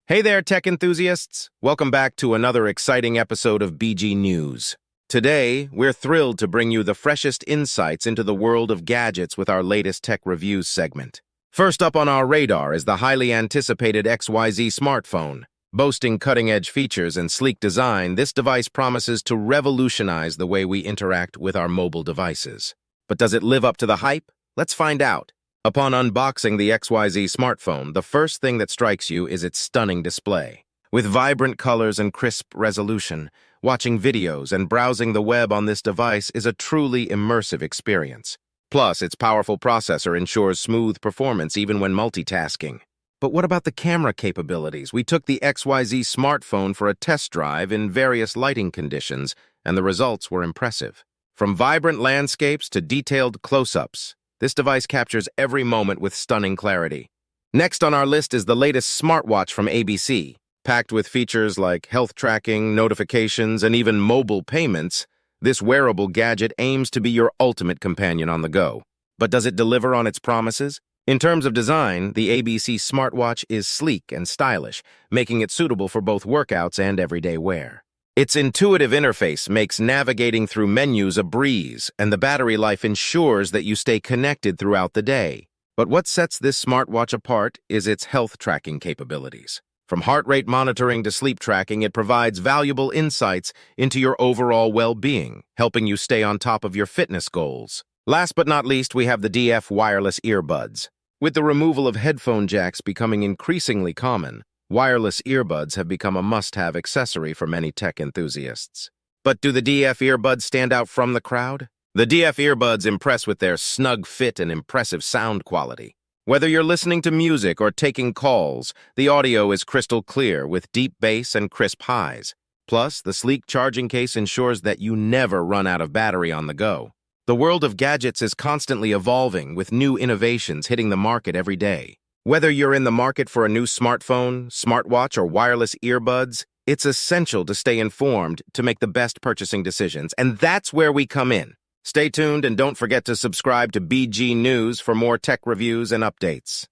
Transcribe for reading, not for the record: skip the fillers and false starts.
Hey there, tech enthusiasts! Welcome back to another exciting episode of BG News. Today, we're thrilled to bring you the freshest insights into the world of gadgets with our latest tech reviews segment. First up on our radar is the highly anticipated XYZ Smartphone. Boasting cutting-edge features and sleek design, this device promises to revolutionize the way we interact with our mobile devices. But does it live up to the hype? Let's find out. Upon unboxing the XYZ Smartphone, the first thing that strikes you is its stunning display. With vibrant colors and crisp resolution, watching videos and browsing the web on this device is a truly immersive experience. Plus, its powerful processor ensures smooth performance even when multitasking. But what about the camera capabilities? We took the XYZ Smartphone for a test drive in various lighting conditions, and the results were impressive. From vibrant landscapes to detailed close-ups, this device captures every moment with stunning clarity. Next on our list is the latest smartwatch from ABC. Packed with features like health tracking, notifications, and even mobile payments, this wearable gadget aims to be your ultimate companion on the go. But does it deliver on its promises? In terms of design, the ABC smartwatch is sleek and stylish, making it suitable for both workouts and everyday wear. Its intuitive interface makes navigating through menus a breeze, and the battery life ensures that you stay connected throughout the day. But what sets this smartwatch apart is its health tracking capabilities. From heart rate monitoring to sleep tracking, it provides valuable insights into your overall well-being, helping you stay on top of your fitness goals. Last but not least, we have the DF wireless earbuds. With the removal of headphone jacks becoming increasingly common, wireless earbuds have become a must-have accessory for many tech enthusiasts. But do the DF earbuds stand out from the crowd? The DF earbuds impress with their snug fit and impressive sound quality. Whether you're listening to music or taking calls, the audio is crystal clear with deep bass and crisp highs. Plus, the sleek charging case ensures that you never run out of battery on the go. The world of gadgets is constantly evolving, with new innovations hitting the market every day. Whether you're in the market for a new smartphone, smartwatch, or wireless earbuds, it's essential to stay informed to make the best purchasing decisions, and that's where we come in. Stay tuned and don't forget to subscribe to BG News for more tech reviews and updates.